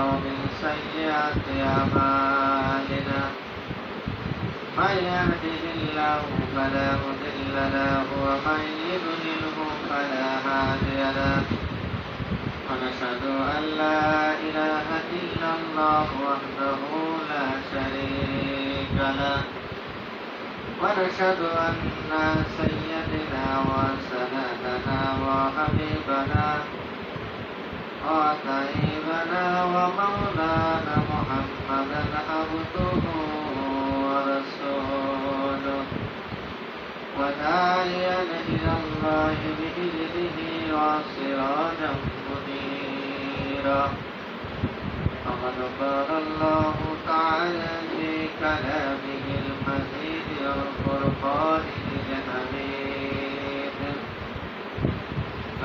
ومن سيئات أعمالنا من يهده الله فلا مضل له ومن يضلله فلا هادي له ونشهد أن لا إله إلا الله وحده لا شريك له ونشهد أن سيدنا وسندنا وحبيبنا وطيبنا ومولانا محمدا عبده ورسوله وداعيا إلى الله بإذنه وسراجا منيرا فقد قال الله تعالى في كلامه المجيد والفرقانه الحميد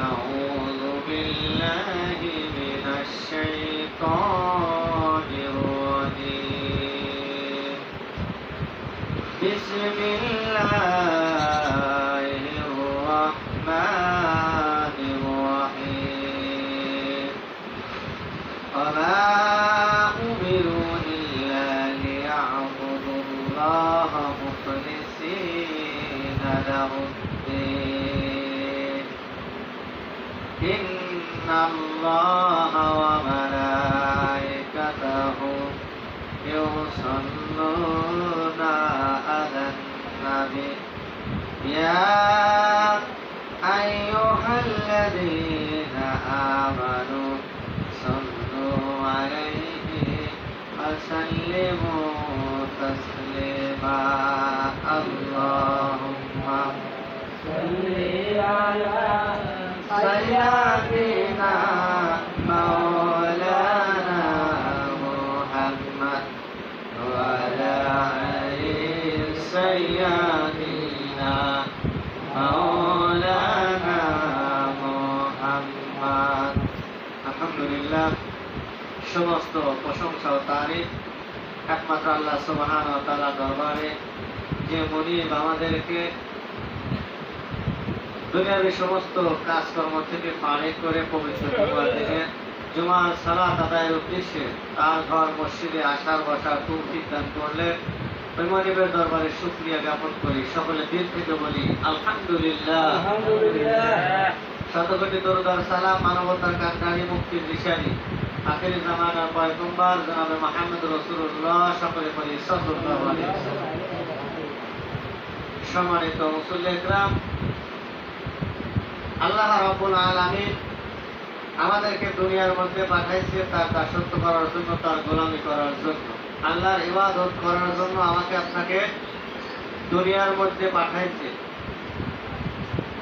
أعوذ بالله من الشيطان الرجيم بسم الله الرحمن الرحيم وما أمروا إلا ليعبدوا الله مخلصين له الدين إن الله وملائكته يصلون على النبي يا أيها الذين آمنوا صلوا عليه وسلموا تسليما اللهم صل على سيدنا مولانا محمد وعلى آل سيدنا مولانا محمد আলহামদুলিল্লাহ সমস্ত প্রশংসা ও তারিফ একমাত্র আল্লাহ সুবহানাহু ওয়া তাআলা দরবারে যে মুনিব আমাদেরকে দুনিয়ার সমস্ত কাজকর্ম থেকে ফারিগ করে পবিত্র জুমার দিনে জুমার সালাত আদায়ের উদ্দেশ্যে তার ঘর মসজিদে আসার বসার তৌফিক দান করলে ওই মুনিবের দরবারে শুকরিয়া জ্ঞাপন করি সকলে দিল থেকে বলি আলহামদুলিল্লাহ শতকোটি দরুদ আর সালাম মানবতার কান্ডারি মুক্তির দিশারি আখির জামানার পয়গম্বর জনাবে মুহাম্মদ রাসূলুল্লাহ সকলে বলি সাল্লাল্লাহু আলাইহি ওয়াসাল্লাম। সম্মানিত মুসল্লি ইকরাম, আল্লাহ রাব্বুল আলামিন আমাদেরকে দুনিয়ার মধ্যে পাঠাইছে তার দাসত্ব করার জন্য, তার গোলামি করার জন্য, আল্লাহর ইবাদত করার জন্য আমাকে আপনাকে দুনিয়ার মধ্যে পাঠাইছে।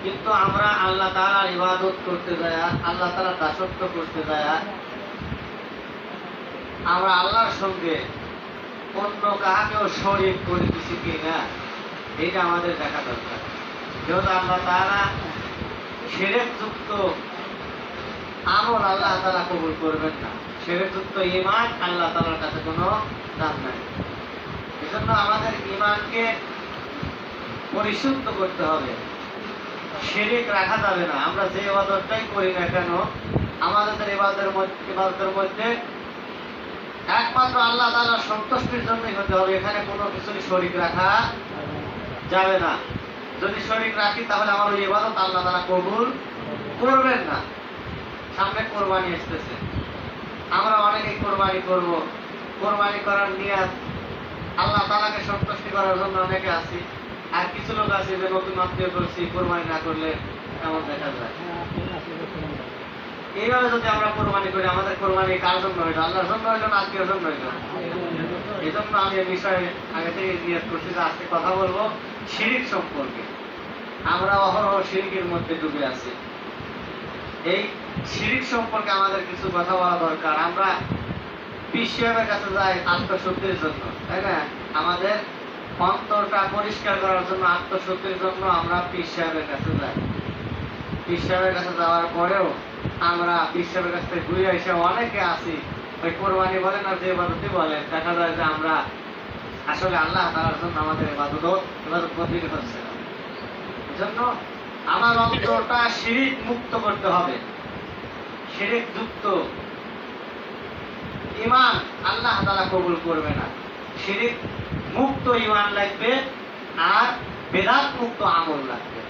কিন্তু আমরা আল্লাহ তাআলার ইবাদত করতে যায়, আল্লাহ তাআলার দাসত্ব করতে যায়, আমরা আল্লাহর সঙ্গে অন্য কাহাকেও শরীক করে দিছি কিনা এটা আমাদের দেখা দরকার। যেহেতু আল্লাহ তাআলা শিরক যুক্ত আমল আল্লাহ তাআলা কবুল করবেন না, শিরক যুক্ত ঈমান আল্লাহ তাআলার কাছে কোনো দাম নাই। এজন্য আমাদের ঈমানকে পরিশুদ্ধ করতে হবে, শিরক রাখা যাবে না। আমরা যে ইবাদতটাই করি না কেন আমাদের ইবাদতের মধ্যে একমাত্র আল্লাহ তাআলার সন্তুষ্টির জন্যই হতে হবে, এখানে কোনো কিছু শরীক রাখা যাবে না। যদি শরীক রাখি তাহলে আমার ওই ইবাদত আল্লাহ তাআলা কবুল করবেন না। সামনে কোরবানি আসতেছে, আমরা অনেকেই কোরবানি করব, কোরবানি করার নিয়ত আল্লাহ তাআলাকে সন্তুষ্টি করার জন্য অনেকে আছি, আর কিছু লোক আছে যে নতুন আত্মীয় করছি কোরবানি না করলে এমন দেখা যায়। এইভাবে যদি আমরা কোরবানি করি আমাদের কোরবানি কার জন্য হইল? আল্লাহর জন্য হইল না আত্মীয়র জন্য হইল? এই জন্য আমি এই বিষয়ে আগে থেকে নিয়ত করছি যে আজকে কথা বলবো শিরক সম্পর্কে। আমরা অহরহ শিরকের মধ্যে ডুবে আছি। এই শিরক সম্পর্কে আমাদের কিছু কথা বলা দরকার। আমরা পীর সাহেবের কাছে যাই আত্মশুদ্ধির জন্য, তাই না? আমাদের অন্তরটা পরিষ্কার করার জন্য, আত্মশুদ্ধির জন্য আমরা পীর সাহেবের কাছে যাই। পীর সাহেবের কাছে যাওয়ার পরেও আমরা পীর সাহেবের কাছ থেকে ঘুরে এসে অনেকে আছি ওই কোরবানি বলেন আর যে ইবাদতই বলেন, দেখা যায় যে আমরা আসলে আল্লাহ তাআলার জন্য আমাদের ইবাদত বদলি হচ্ছে না। এজন্য আমার অন্তরটা শিরক মুক্ত করতে হবে, শিরক যুক্ত ইমান আল্লাহ তাআলা কবুল করবে না। শিরিক মুক্ত ইমান লাগবে আর বেদাত মুক্ত আমল লাগবে,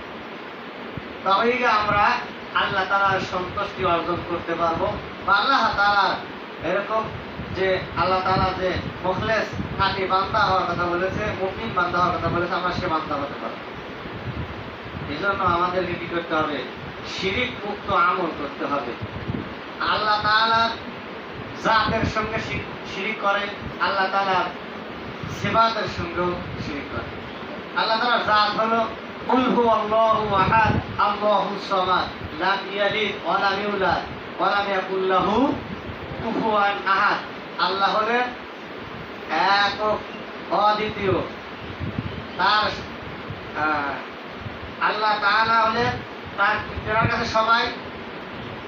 তবেই আমরা আল্লাহ তাআলার সন্তুষ্টি অর্জন করতে পারবো। বা আল্লাহ তাআলা এরকম যে আল্লাহ তাআলা যে মুখলেস খাঁটি বান্দা হওয়ার কথা বলেছে, মুমিন বান্দা হওয়ার কথা বলেছে, আমরা সে বান্দা হতে পারবো। এই জন্য আমাদেরকে কি করতে হবে? শিরিক মুক্ত আমল করতে হবে। আল্লাহ তাআলা জাতের সঙ্গে শিরিক করে, আল্লাহ তাআলা সিফাতের সঙ্গেও শিরিক করে। আল্লাহ তাআলার জাত হলো কুল হুয়াল্লাহু আহাদ আল্লাহুস সামাদ লাম ইয়ালিদ ওয়া লাম ইউলাদ ওয়া লাম ইয়াকুল লাহু কুফুয়ান আহাদ। আল্লাহ হলেন একক অদ্বিতীয়। তার আল্লাহ তাআলা হলেন তার কাছে সবাই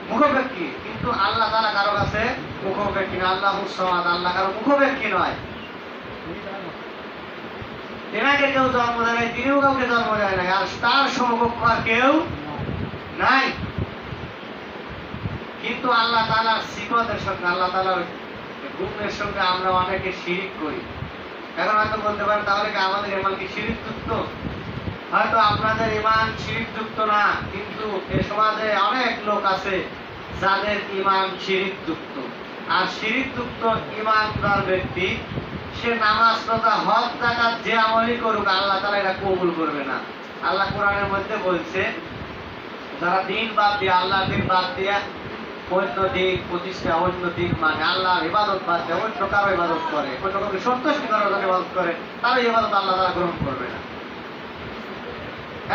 মুখোপেক্ষী, কিন্তু আল্লাহ তাআলা কারো কাছে মুখোপেক্ষী না। আল্লাহুস সামাদ, আল্লাহ কারো মুখোপেক্ষী নয়। তেনাকে কেউ জন্ম দেয় নাই, তিনিও কাউকে জন্ম দেয় নাই, আর তার সমকক্ষ আর কেউ নাই। কিন্তু আল্লাহ তাআলার সিফাতের সঙ্গে, আল্লাহ তাআলার গুণের সঙ্গে আমরা অনেকে শিরিক করি। এখন হয়তো বলতে পারেন তাহলে কি আমাদের ইমান কি শিরিক যুক্ত? হয়তো আপনাদের ইমান শিরিক যুক্ত না, কিন্তু এ সমাজে অনেক লোক আছে যাদের ইমান শিরিক যুক্ত। আর শিরিক যুক্ত ইমানদার ব্যক্তি সে নামাজ রোজা হজ যাকাত যে আমলই করুক আল্লাহ তাআলা এটা কবুল করবে না। আল্লাহ কোরআনের মধ্যে বলছে যারা দিন বাদ দিয়ে, আল্লাহর দিন বাদ দিয়ে অন্য দিক প্রতিষ্ঠা, অন্য দিক মানে আল্লাহর ইবাদত বাদ দিয়ে অন্য কারো ইবাদত করে, অন্য কাউকে সন্তুষ্টি করার জন্য ইবাদত করে, তার ইবাদত আল্লাহ তাআলা গ্রহণ করবে না।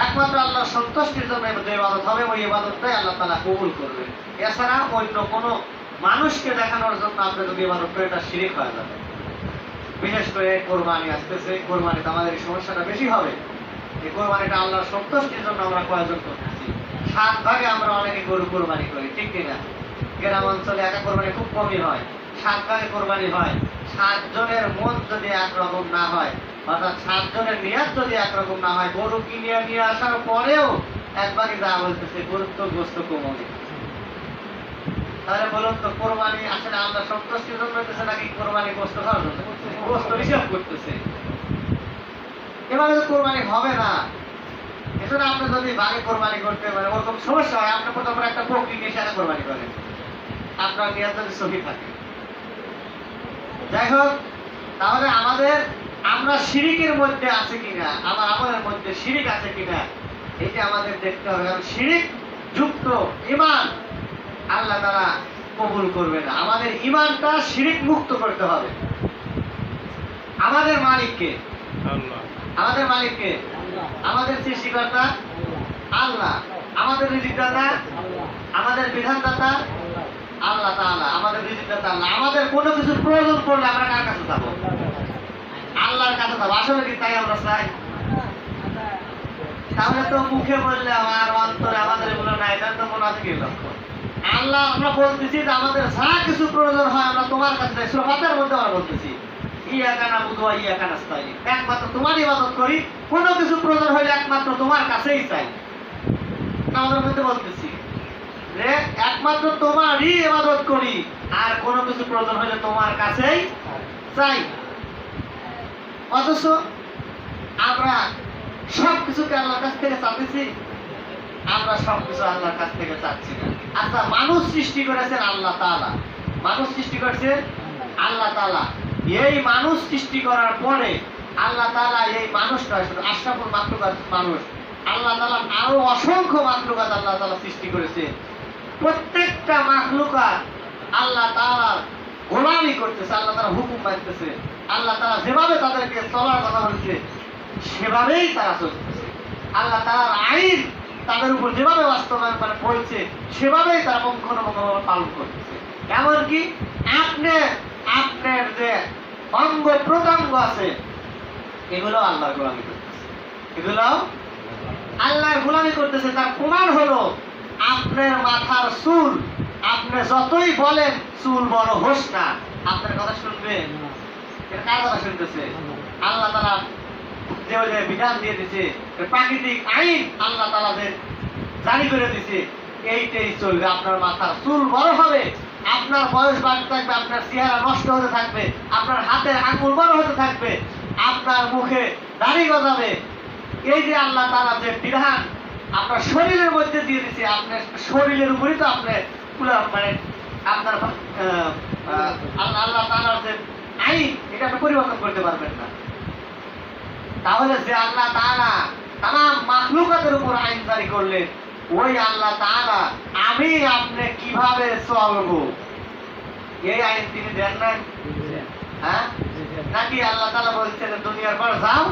একমাত্র আল্লাহর সন্তুষ্টির জন্য যে ইবাদত হবে ওই ইবাদতটাই আল্লাহ তাআলা কবুল করবে। এছাড়া অন্য কোনো মানুষকে দেখানোর জন্য আপনি যদি ইবাদত করেন এটা শিরক হয়ে যাবে। বিশেষ করে কোরবানি আসতেছে, কোরবানিতে আমাদের এই সমস্যাটা বেশি হবে। এই কোরবানিটা আল্লাহর সন্তুষ্টির জন্য আমরা কয়েকজন করতেছি। 7 ভাগে আমরা অনেকে গরু কোরবানি করি, ঠিক কিনা? গ্রাম অঞ্চলে একা কোরবানি খুব কমই হয়, 7 ভাগে কোরবানি হয়। 7 জনের মন যদি একরকম না হয়, অর্থাৎ 7 জনের নিয়ত যদি একরকম না হয়, গরু কিনে নিয়ে আসার পরেও একবারই যা বলতেছে গরুর তো গোস্ত কমবে। তাহলে বলুন তো কোরবানি আসলে আল্লাহ সন্তুষ্টির জন্য হইতেছে নাকি কোরবানি গোস্ত খাওয়ার জন্য? গোস্ত হিসাব করতেছে। এভাবে তো কোরবানি হবে না। এজন্য আপনি যদি ভাগে কোরবানি করতে পারেন, ওরকম সমস্যা হয়, আপনি প্রথমে একটা বকরি নিয়ে সাথে কোরবানি করেন, আপনার নিয়ত যদি সহি থাকে। যাই হোক, তাহলে আমরা শিরিকের মধ্যে আছে কিনা, আমার আমলের মধ্যে শিরিক আছে কিনা এই যে আমাদের দেখতে হবে। কারণ শিরিক যুক্ত ইমান আল্লাহ তাআলা কবুল করবে না। আমাদের ইমানটা শিরিক মুক্ত করতে হবে। আমাদের মালিককে, আমাদের মালিককে, আমাদের সৃষ্টিকর্তা আল্লাহ, আমাদের রিজিকদাতা, আমাদের বিধানদাতা আল্লাহ তাআলা, আমাদের রিজিকদাতা আল্লাহ। আমাদের কোনো কিছু প্রয়োজন পড়লে আমরা কার কাছে যাব? আল্লাহর কাছে যাব। আসলে কি তাই আমরা চাই? তাহলে তো মুখে বললে আমার অন্তরে আমাদের এগুলো নাই, তার তো মুনাফিকের লক্ষণ। আল্লাহ আমরা বলতেছি যে আমাদের যা কিছু প্রয়োজন হয় আমরা তোমার কাছে যাই। সূরা ফাতিহার মধ্যে আমরা বলতেছি ইয়াকা নাবুদু ওয়া ইয়াকা নাস্তাইন, একমাত্র তোমার ইবাদত করি, কোনো কিছু প্রয়োজন হলে একমাত্র তোমার কাছেই চাই। আমাদের মধ্যে বলতেছি যে একমাত্র তোমারই ইবাদত করি, আর কোনো কিছু প্রয়োজন হলে তোমার কাছেই চাই। অথচ আমরা সবকিছুকে আল্লাহর কাছ থেকে চাচ্ছি, আমরা সবকিছু আল্লাহর কাছ থেকে চাচ্ছি না। আচ্ছা, মানুষ সৃষ্টি করেছেন আল্লাহ তাআলা, মানুষ সৃষ্টি করেছেন আল্লাহ তাআলা। এই মানুষ সৃষ্টি করার পরে আল্লাহ তাআলা এই মানুষটা শুধু আশরাফুল মাখলুকাত মানুষ, আল্লাহ তাআলা আরো অসংখ্য মাখলুকাত আল্লাহ তাআলা সৃষ্টি করেছে। প্রত্যেকটা মাখলুকাত আল্লাহ তাআলার গোলামি করতেছে, আল্লাহ তাআলা হুকুম মানতেছে, আল্লাহ তাআলা যেভাবে তাদেরকে চলার কথা বলছে সেভাবেই তারা চলতেছে। আল্লাহ তাআলার আইন তাদের উপর যেভাবে বাস্তবায়ন মানে বলছে সেভাবেই তারা পঙ্খানুপুঙ্খভাবে পালন করতেছে। এমনকি আপনার যে অঙ্গ প্রত্যঙ্গ আছে এগুলো আল্লাহর গোলামি করতেছে, এগুলো আল্লাহর গোলামি করতেছে। তার প্রমাণ হলো আপনার মাথার চুল, আপনি যতই বলেন চুল বড় হোস না, আপনার কথা শুনবে? এটা কার কথা শুনতেছে? আল্লাহ তাআলা যে বিধান দিয়ে দিছে, প্রাকৃতিক আইন আল্লাহ তাআলা যে জারি করে দিছে, এইটাই চলবে। আপনার মাথার চুল বড় হবে, আপনার বয়স বাড়তে থাকবে, আপনার চেহারা নষ্ট হতে থাকবে, আপনার হাতের আঙুল বড় হতে থাকবে, আপনার মুখে দাড়ি গজাবে। এই যে আল্লাহ তাআলা যে বিধান আপনার শরীরের মধ্যে দিয়ে দিচ্ছে, আপনার শরীরের উপরই তো আপনি মানে আপনার আল্লাহ তাআলার যে আইন, এটা আপনি পরিবর্তন করতে পারবেন না। তাহলে যে আল্লাহ তাআলা তামাম মাখলুকাতের উপর আইন জারি করলেন, ওই আল্লাহ তাআলা আমি আপনি কিভাবে চলবো এই আইন তিনি দেন নাই? হ্যাঁ, নাকি আল্লাহ তাআলা বলছেন দুনিয়ার পর যাও,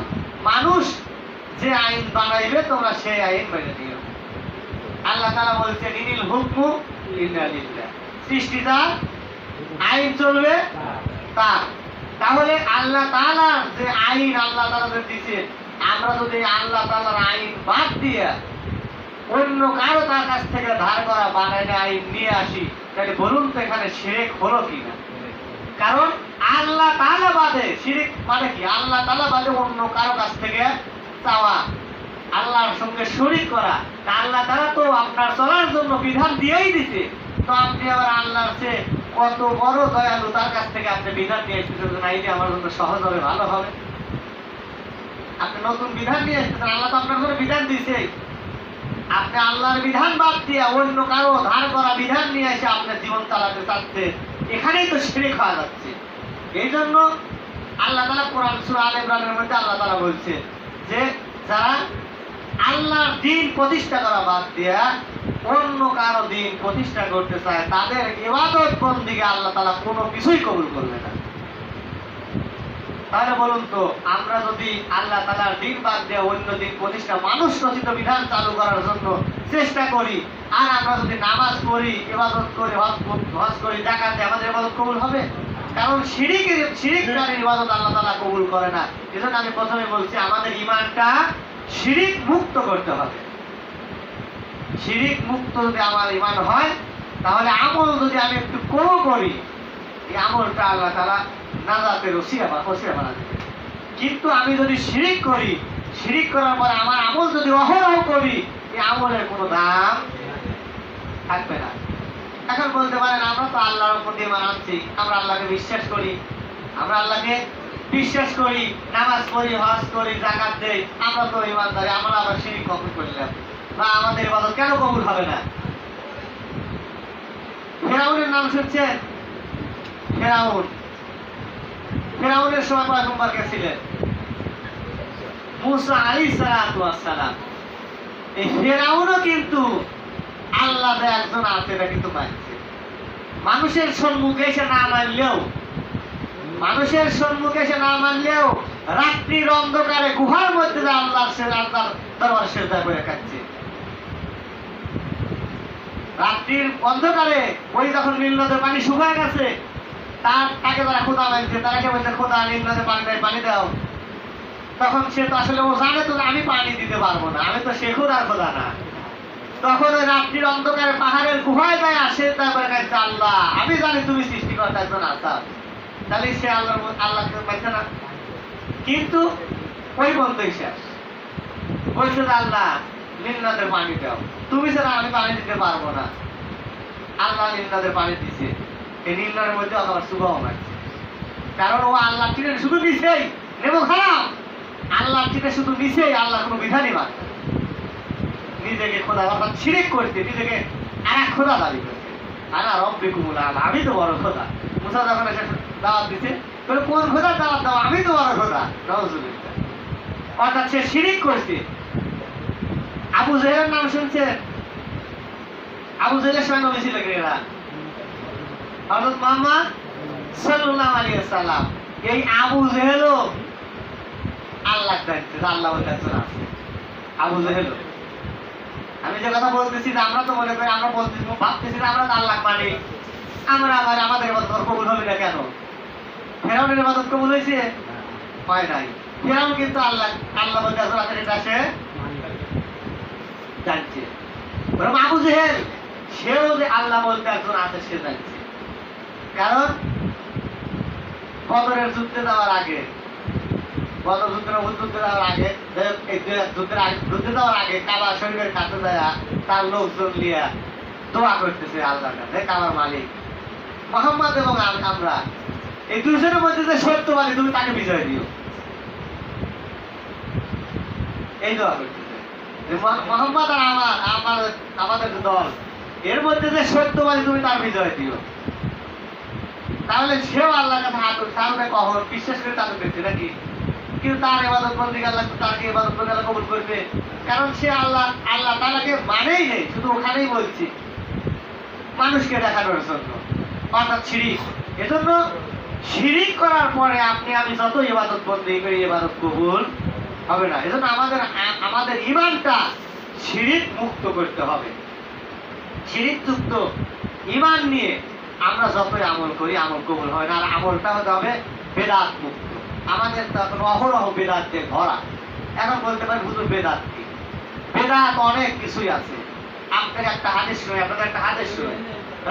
মানুষ যে আইন বানাইবে তোমরা সেই আইন মেনে নিও। আল্লাহ তাআলা বলছেন ইনিল হুকমু ইল্লা লিল্লাহ, সৃষ্টি যার, আইন চলবে তার। তাহলে আল্লাহ তাআলা যে আইন আল্লাহ তাআলা যে দিয়েছে, আমরা যদি আল্লাহ তাআলার আইন বাদ দিয়ে অন্য কারো তার কাছ থেকে ধার করা বানাইলে আইন নিয়ে আসি, তাহলে বলুন তো এখানে শিরক হলো কিনা? কারণ আল্লাহ তাআলা বাদে শিরক মানে কি? আল্লাহ তাআলা বাদে অন্য কারো কাছ থেকে চাওয়া, আল্লাহর সঙ্গে শরীক করা। আল্লাহ তাআলা তো আপনার চলার জন্য বিধান দিয়েই দিছে, তো আপনি আবার আল্লাহর চেয়ে কত বড় দয়ালু, তার কাছ থেকে আপনি বিধান নিয়ে এসেছেন, এই যে আমার জন্য সহজ হবে, ভালো হবে। আপনি নতুন বিধান নিয়ে এসেছেন, আল্লাহ তো আপনার জন্য বিধান দিয়েছে। আপনি আল্লাহর বিধান বাদ দিয়ে অন্য কারো ধার করা বিধান নিয়ে এসে আপনার জীবন চালাতে চাচ্ছেন, এখানেই তো শিরক হয়ে যাচ্ছে। এই জন্য আল্লাহ তাআলা কোরআন সূরা আলে ইমরানের মধ্যে আল্লাহ তাআলা বলছে যে যারা আল্লাহর দ্বীন প্রতিষ্ঠা করা বাদ দিয়ে অন্য কারো দ্বীন প্রতিষ্ঠা করতে চায়, তাদের ইবাদত বন্দেগী আল্লাহ তাআলা কোনো কিছুই কবুল করবে না। তাহলে বলুন তো, আমরা যদি আল্লাহ তাআলার দ্বীন বাদ দিয়ে অন্য দ্বীন প্রতিষ্ঠা, মানুষ রচিত বিধান চালু করার জন্য চেষ্টা করি, আর আমরা যদি নামাজ পড়ি, ইবাদত করি, হজ করি, যাকাত দিই, আমাদের ইবাদত কবুল হবে? কারণ শিরককারীর ইবাদত আল্লাহ তাআলা কবুল করে না। এজন্য আমি প্রথমে বলছি আমাদের ঈমানটা শিরক মুক্ত করতে হবে। শিরক মুক্ত যদি আমার ঈমান হয়, তাহলে আমল যদি আমি একটু কম করি, এই আমলটা আল্লাহ তাআলা নাজাতের ওসিলা বানাবে। কিন্তু আমি যদি শিরক করি, শিরক করার পরে আমার আমল যদি অহরহ করি, এই আমলের কোনো দাম থাকবে না। এখন বলতে পারেন আমরা তো আল্লাহর উপর ঈমান আনছি, আমরা আল্লাহকে বিশ্বাস করি, নামাজ পড়ি, হজ করি, যাকাত দেই, আমরা তো ঈমানদার, আমরা আবার শিরক কখন করলাম? বা আমাদের ইবাদত কেন কবুল হবে না? ফিরআউনের নাম শুনছেন? ফিরআউনের সময় পয়গম্বর কে ছিলেন? মুসা আলাইহিস সালাতু ওয়াস সালাম। এই ফিরআউনও কিন্তু আল্লাহ যে একজন আছে এটা কিন্তু মানছে। মানুষের সম্মুখে এসে না মানলেও রাত্রির অন্ধকারে গুহার মধ্যে আল্লাহর দরবারে সিজদা করে কাঁদছে। রাত্রির অন্ধকারে ওই যখন নীল নদের পানি শুকায় গেছে, তাকে তারা খোদা মানছে, তারা কে বলছে খোদা নীল নদের পানি নাই, পানি দাও। তখন সে তো আসলে ও জানে তো আমি পানি দিতে পারবো না, আমি তো সে খোদার খোদা না। তখন ওই রাত্রির অন্ধকারে পাহাড়ের গুহায় যায়, আসে তারপরে কাছে আল্লাহ আমি জানি তুমি সৃষ্টিকর্তা একজন আছো, তাহলে সে আল্লাহকে পাইছে না। কিন্তু ওই বন্ধুই শেষ বলছে আল্লাহ নীল নদের পানি দাও, তুমি ছাড়া আমি পানি দিতে পারবো না। আল্লাহ নীল নদের পানি দিছে, এই নীল নদের মধ্যে আবার সুবাহ মারছে, কারণ ও আল্লাহ থেকে শুধু নিছেই, নেবো খারাপ আল্লাহ থেকে শুধু নিছেই, আল্লাহ কোনো বিধানই মানে নিজেকে খোদা অর্থাৎ শিরক করছে, নিজেকে আর এক খোদা দাবি করছে। আনা রব্বিকুমুল আ'লা, আমি তো বড় খোদা। মুসা যখন এসে দাওয়াত দিছে, বলে কোন খোদা দাওয়াত দাও, আমি তো বড় খোদা। নাউযুবিল্লাহ। অর্থাৎ সে শিরক করছে। আবু জেহেলের নাম শুনছেন? আবু জেহেলের সময় নবী ছিল এরা, হযরত মুহাম্মদ সাল্লাল্লাহু আলাইহি ওয়াসাল্লাম। এই আবু জেহেলও আল্লাহ জানছে, আল্লাহ বলতে একজন আছে। আবু জেহেল, আমি যে কথা বলতেছি যে আমরা তো মনে করি, আমরা বলতেছি ভাবতেছি যে আমরা তো আল্লাহ মানি, আমরা আবার আমাদের ইবাদত কবুল হবে না কেন? ফেরাউনের ইবাদত কবুল হয়েছে? হয় নাই। ফেরাউন কিন্তু আল্লাহ বলতে একজন আছে, এটা সে জানছে। বরং আবু জেহেল সেও যে আল্লাহ বলতে একজন আছে সে জানছে। কারণ বদরের যুদ্ধে যাওয়ার আগে, যুদ্ধে যাওয়ার আগে কাবা শরীফের কাছে যায় তার লোকজন নিয়ে দোয়া করতেছে আল্লাহর কাছে, কাবার মালিক মোহাম্মদ এবং আমরা এই দুজনের মধ্যে যে সত্যবাদী তুমি তাকে বিজয় দিও, এই দোয়া করতেছে যে মোহাম্মদ আর আমাদের দল এর মধ্যে যে সত্যবাদী তুমি তার বিজয় দিও। তাহলে সেও আল্লাহর কাছে হাত সামনে কখন বিশ্বাস করে তাকে দেখছে নাকি? কিন্তু তার ইবাদত বন্দেগী আল্লাহ তাকে ইবাদত বন্দেগী আল্লাহ কবুল করবে, কারণ সে আল্লাহ তাআলাকে মানেই নেই, শুধু ওখানেই বলছি মানুষকে দেখানোর জন্য, অর্থাৎ শিরিক। এজন্য শিরিক করার পরে আপনি আমি যত ইবাদত বন্দেগী করি ইবাদত কবুল হবে না। এজন্য আমাদের ঈমানটা শিরিক মুক্ত করতে হবে। শিরিক যুক্ত ঈমান নিয়ে আমরা যতই আমল করি আমল কবুল হয় না। আর আমলটা হতে হবে বেদাত মুক্ত। আমাদের তো এখন অহরহ বেদাত দিয়ে ভরা। এখন বলতে পারি হুজুর বেদাত কি? বেদাত অনেক কিছুই আছে। আপনাদের একটা হাদিস শুনে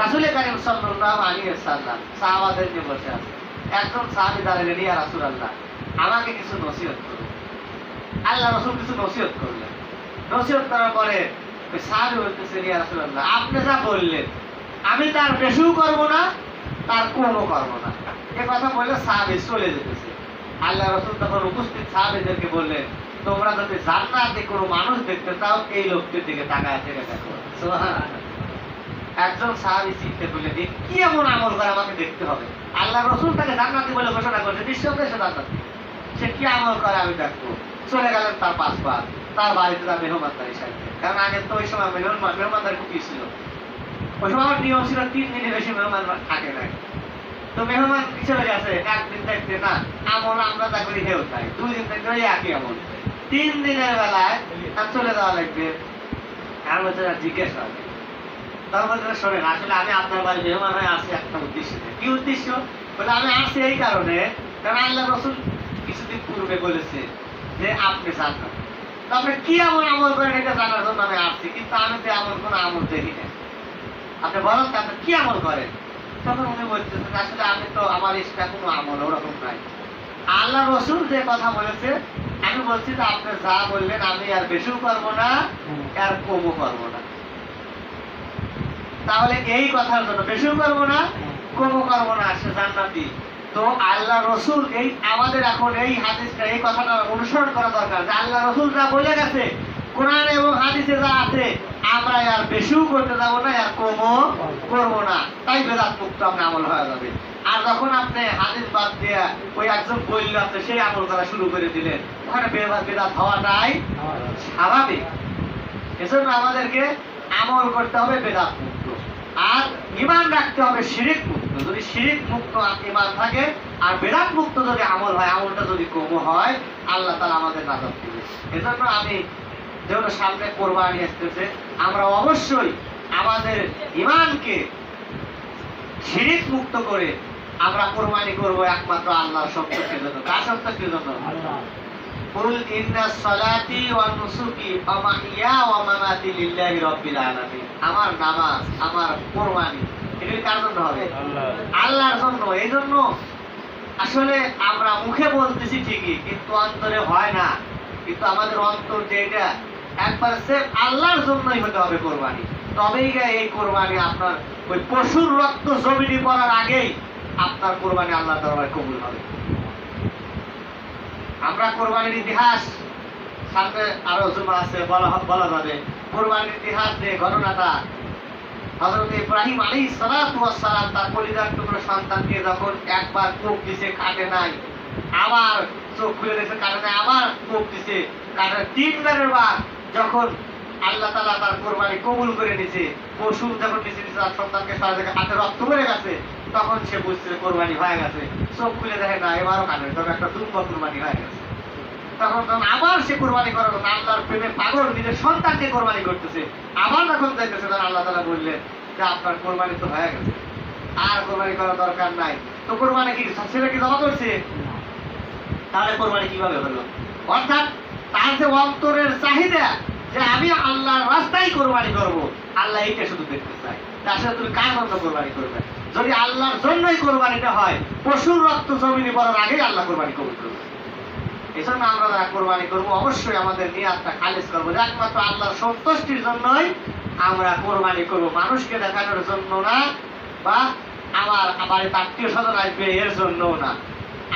রাসূল কারীম সাল্লাল্লাহু আলাইহি ওয়াসাল্লাম সাহাবাদের নিয়ে বসে আছে। একজন সাহাবী দাঁড়ালেন, ইয়া রাসূলুল্লাহ আমাকে কিছু নসিহত করুন। আল্লাহ রাসূল কিছু নসিহত করলেন। নসিহত করার পরে ওই সাহাবী বলতেছে, ইয়া রাসূলুল্লাহ আপনি যা বললেন আমি তার বেশিও করব না তার কমও করব না। এ কথা বলে সাহাবী চলে যেতেছে। আল্লাহ রাসূল তখন উপস্থিত সাহাবীদেরকে বললেন, তোমরা যদি জান্নাতে কোনো মানুষ দেখতে চাও এই লোকটির দিকে তাকায় থেকে দেখো। সুবহানাল্লাহ। একজন সাহাবী চিন্তা করলেন যে কি এমন আমল করে আমাকে দেখতে হবে? আল্লাহ রাসূল তাকে জান্নাতি বলে ঘোষণা করেছে, নিঃসন্দেহে সে জান্নাতি। সে কি আমল করে আমি দেখবো। চলে গেলেন তার পাশবার, তার বাড়িতে তার মেহমানদারি সাথে। কারণ আগে তো ওই সময় মেহমানদারি খুবই ছিল। ওই সময় আমার নিয়ম ছিল 3 দিনের বেশি মেহমান থাকে না। তো মেহমান চলে গেছে, একদিন দেখতে না আমল আমরা যা করি হেউ তাই, 2 দিন দেখতে একই আমল, 3 দিনের বেলায় আর চলে যাওয়া লাগবে। আর বলছে জিজ্ঞেস হবে, তারপর শোনেন আসলে আমি আপনার বাড়ি মেহমান হয়ে আসছি একটা উদ্দেশ্যে। কি উদ্দেশ্য? বলে আমি আসছি এই কারণে, কারণ আল্লাহ রাসূল কিছুদিন পূর্বে বলেছে যে আপনি জান্নাত। তো আপনি কি এমন আমল করেন এটা জানার জন্য আমি আসছি, কিন্তু আমি তো এমন কোনো আমল দেখি না। আপনি বলেন আপনি কি আমল করেন? তখন উনি বলতেছেন আসলে আমি তো আমার ইচ্ছা কোনো আমল ওরকম নাই। আল্লাহ রাসূল যে কথা বলেছে আমি বলছি যে আপনি যা বললেন আমি আর বেশিও করবো না আর কমও করবো না। তাহলে এই কথার জন্য বেশিও করবো না কমও করবো না, সে জান্নাতি। তো আল্লাহ রাসূল এই আমাদের এখন এই হাদিসটা এই কথাটা অনুসরণ করা দরকার যে আল্লাহ রাসূল যা বলে গেছে কোরআন এবং হাদিসে যা আছে আমরা আর বেশিও করতে যাবো না আর কমও করবো না, তাই বেদাত মুক্ত আমরা আমল হয়ে যাবে। আর যখন আপনি হাদিস বাদ দিয়ে ওই একজন বললে আপনি সেই আমল করা শুরু করে দিলেন, ওখানে বেদাত হওয়াটাই স্বাভাবিক। এজন্য আমাদেরকে আমল করতে হবে বেদাত মুক্ত, আর ঈমান রাখতে হবে শিরিক মুক্ত। যদি শিরিক মুক্ত ঈমান থাকে আর বেদাত মুক্ত যদি আমল হয়, আমলটা যদি কমও হয়, আল্লাহ তাআলা আমাদের নাজাত দিবে। এজন্য আমি যেহেতু সামনে কোরবানি আসতেছে, আমরা অবশ্যই আমাদের ঈমানকে শিরিক মুক্ত করে আমরা কোরবানি করব একমাত্র আল্লাহর সন্তুষ্টির জন্য। কার সন্তুষ্টির জন্য? আল্লাহ। কুল ইন্না সালাতি ওয়া নুসুকি ওয়া মাহইয়া ওয়া মামাতি লিল্লাহি রাব্বিল আলামিন। আমার নামাজ, আমার কোরবানি এগুলো কার জন্য হবে? আল্লাহর জন্য। এই জন্য আসলে আমরা মুখে বলতেছি ঠিকই, কিন্তু অন্তরে হয় না। কিন্তু আমাদের অন্তর যেটা একবার সে আল্লাহর জন্যই হতে হবে কোরবানি, তবেই এই কোরবানি আপনার ওই পশুর রক্ত জমিনে পড়ার আগেই আপনার কোরবানি আল্লাহর দরবারে কবুল হবে। আমরা কোরবানির ইতিহাস সামনে আরো জুমা আছে বলা যাবে। কোরবানির ইতিহাস যে ঘটনাটা, হযরত ইব্রাহিম আলাইহিস সালাতু ওয়াস সালাম তার কলিজার টুকরো সন্তানকে যখন একবার কোপ দিছে কাটে নাই, আবার চোখ খুলে দেখে কাটে নাই, আবার কোপ দিছে কাটে, 3 বারের বার যখন আল্লাহ তাআলা তার কোরবানি কবুল করে নিয়েছে, পশু যখন নিচে তার সন্তানকে সারা জায়গায় হাতে রক্ত পড়ে গেছে, তখন সে বুঝছে কোরবানি হয়ে গেছে। চোখ খুলে দেখে না, এবারও কাটে, তবে একটা দুর্বল কোরবানি হয়ে গেছে। তখন আবার সে কোরবানি করার জন্য আল্লাহর প্রেমে পাগল নিজের সন্তানকে কোরবানি করতেছে। আবার যখন দেখতেছে তখন আল্লাহ তাআলা বললেন যে আপনার কোরবানি তো হয়ে গেছে, আর কোরবানি করার দরকার নাই। তো কোরবানি কি ছেলে কি জমা করছে? তাহলে কোরবানি কিভাবে হলো? অর্থাৎ তার যে অন্তরের চাহিদা যে আমি আল্লাহর রাস্তায় কোরবানি করব, আল্লাহ এইটা শুধু দেখতে চায়। আসলে তুমি কার জন্য কোরবানি করবে? যদি আল্লাহর জন্যই কোরবানিটা হয়, পশুর রক্ত জমিনে পড়ার আগেই আল্লাহ কোরবানি কবুল করবে। এই জন্য আমরা যারা কোরবানি করবো অবশ্যই আমাদের নিয়াতটা খালিস করবো, একমাত্র আল্লাহর সন্তুষ্টির জন্যই আমরা কোরবানি করবো, মানুষকে দেখানোর জন্য না, বা আমার বাড়িতে আত্মীয় স্বজন আসবে এর জন্যও না।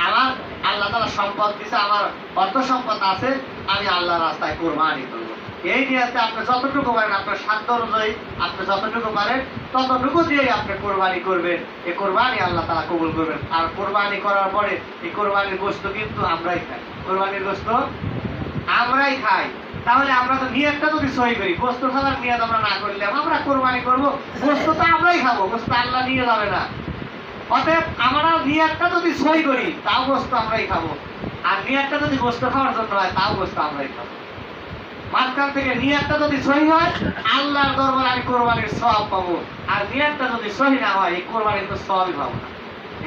আমার আল্লাহ তাআলা সম্পদ দিছে, আমার অর্থ সম্পদ আছে, আমি আল্লাহর রাস্তায় কোরবানি করবো। এই নিয়াতে আপনি যতটুকু পারেন, আপনার সাধ্য অনুযায়ী আপনি যতটুকু পারেন ততটুকু দিয়েই আপনি কোরবানি করবেন। এই কোরবানি আল্লাহ তাআলা কবুল করবেন। আর কোরবানি করার পরে এই কোরবানির গোশত কিন্তু আমরাই খাই। কোরবানির গোশত আমরাই খাই। তাহলে আমরা তো নিয়তটা যদি সহি করি, গোশত খাওয়ার নিয়ত আমরা না করলে আমরা কোরবানি করবো, গোশত তো আমরাই খাবো, গোশত আল্লাহ নিয়ে যাবে না। অতএব আমরা নিয়তটা যদি সহি করি তাও গোশত আমরাই খাবো, আর নিয়তটা যদি গোশত খাওয়ার জন্য হয় তাও গোশত আমরাই খাবো। মাঝখান থেকে নিয়তটা যদি সহি হয় আল্লাহর দরবারে আমি কোরবানির সওয়াব পাবো, আর নিয়তটা যদি সহি না হয় এই কোরবানির তো সওয়াবই পাবো না।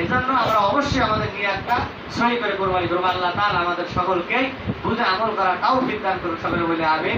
এই জন্য আমরা অবশ্যই আমাদের নিয়তটা সহি করে কোরবানি করবো। আল্লাহ তাআলা আমাদের সকলকে বুঝে আমল করার তৌফিক দান করুন। সকলে বলে আমিন।